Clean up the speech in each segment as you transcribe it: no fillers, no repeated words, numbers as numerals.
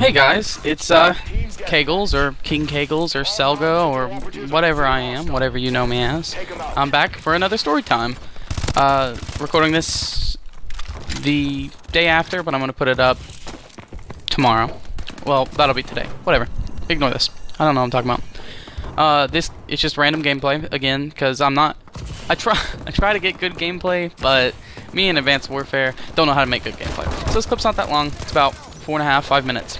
Hey guys, it's Kegels or King Kegels or Selga or whatever I am, whatever you know me as. I'm back for another story time. Recording this the day after, but I'm gonna put it up tomorrow. Well, that'll be today. Whatever. Ignore this. I don't know what I'm talking about. This it's just random gameplay again because I'm not. I try to get good gameplay, but me and Advanced Warfare don't know how to make good gameplay. So this clip's not that long. It's about 4.5, 5 minutes.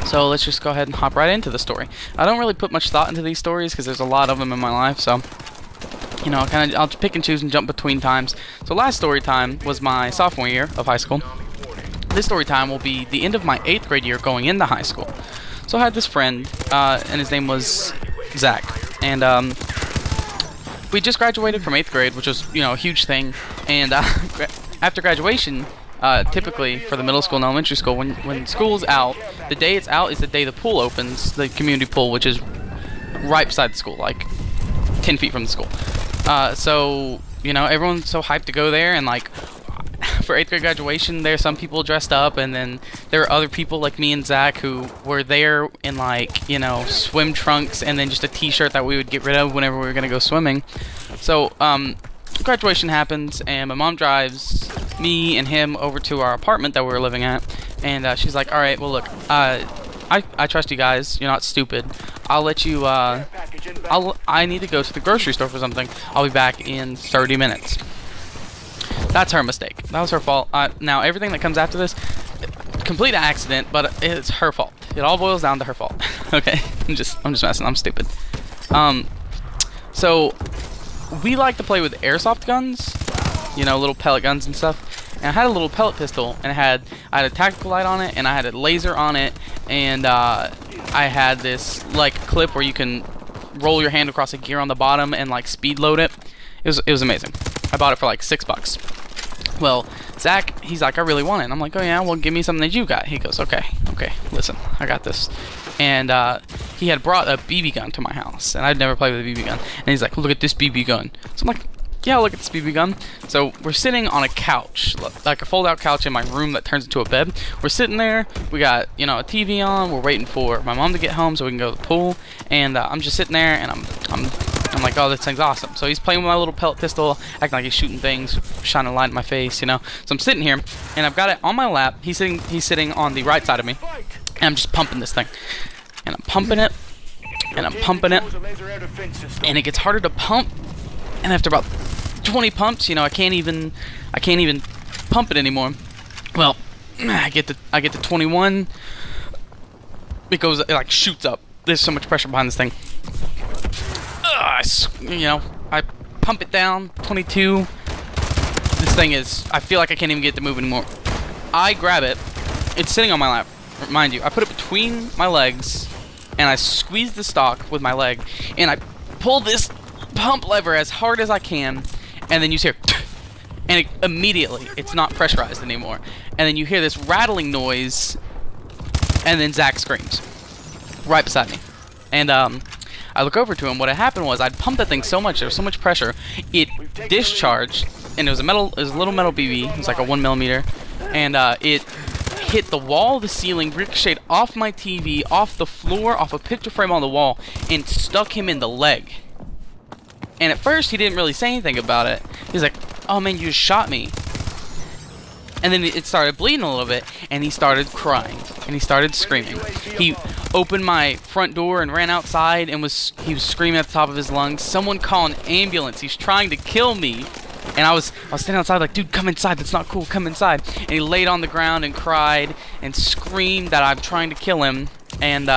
So let's just go ahead and hop right into the story. I don't really put much thought into these stories because there's a lot of them in my life, so you know, I'll pick and choose and jump between times. So last story time was my sophomore year of high school. This story time will be the end of my 8th grade year going into high school. So I had this friend, and his name was Zach, and we just graduated from 8th grade, which was, you know, a huge thing. And after graduation, typically for the middle school and elementary school, when school's out, the day it's out is the day the pool opens, the community pool, which is right beside the school, like 10 feet from the school. So, you know, everyone's so hyped to go there, and like for 8th grade graduation, there's some people dressed up, and then there are other people like me and Zach who were there in, like, you know, swim trunks and then just a t-shirt that we would get rid of whenever we were gonna go swimming. So graduation happens, and my mom drives me and him over to our apartment that we were living at, and she's like, alright, well look, I trust you guys, you're not stupid, I'll let you, I need to go to the grocery store for something, I'll be back in 30 minutes. That's her mistake. That was her fault. Now everything that comes after this, complete accident, but it's her fault. It all boils down to her fault. Okay, I'm just messing. I'm stupid. So we like to play with airsoft guns, you know, little pellet guns and stuff. And I had a little pellet pistol, and I had a tactical light on it, and I had a laser on it, and I had this like clip where you can roll your hand across a gear on the bottom and like speed load it. It was amazing. I bought it for like $6. Well, Zach, he's like, I really want it. And I'm like, oh yeah, well give me something that you got. He goes, okay, listen, I got this. And he had brought a BB gun to my house, and I'd never played with a BB gun. And he's like, look at this BB gun. So I'm like, yeah, look at this BB gun. So we're sitting on a couch, like a fold-out couch in my room that turns into a bed. We're sitting there, we got, you know, a TV on, we're waiting for my mom to get home so we can go to the pool. And I'm just sitting there, and I'm like, oh, this thing's awesome. So he's playing with my little pellet pistol, acting like he's shooting things, shining a light in my face, you know. So I'm sitting here, and I've got it on my lap. He's sitting on the right side of me, and I'm just pumping this thing. And I'm pumping it, and I'm pumping it, and it gets harder to pump. And after about 20 pumps, you know, I can't even pump it anymore. Well, I get to 21. It like shoots up. There's so much pressure behind this thing. You know, I pump it down, 22. This thing is, I feel like I can't even get it to move anymore. I grab it. It's sitting on my lap, mind you. I put it between my legs, and I squeeze the stock with my leg, and I pull this pump lever as hard as I can, and then you hear, and immediately, it's not pressurized anymore. And then you hear this rattling noise, and then Zach screams right beside me. And I look over to him. What had happened was I'd pumped that thing so much, there was so much pressure, it discharged, and it was a little metal BB. It was like a 1mm, and it hit the wall, the ceiling, ricocheted off my TV, off the floor, off a picture frame on the wall, and stuck him in the leg. And at first he didn't really say anything about it. He's like, "Oh man, you just shot me." And then it started bleeding a little bit, and he started crying, and he started screaming. He opened my front door and ran outside, and he was screaming at the top of his lungs, "Someone call an ambulance, he's trying to kill me." And I was standing outside like, "Dude, come inside, that's not cool, come inside." And he laid on the ground and cried and screamed that I'm trying to kill him. And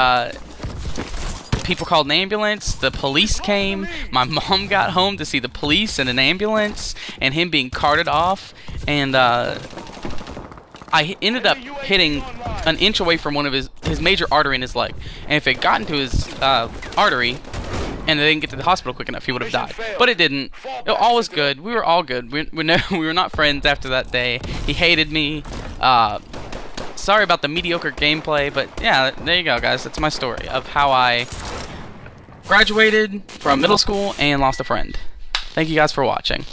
people called an ambulance, the police came, my mom got home to see the police and an ambulance, and him being carted off. And I ended up hitting an inch away from one of his major artery in his leg. And if it got into his artery and they didn't get to the hospital quick enough, he would have died. But it didn't. All was good. We were all good. We were not friends after that day. He hated me. Sorry about the mediocre gameplay, but yeah, there you go, guys. That's my story of how I graduated from middle school and lost a friend. Thank you guys for watching.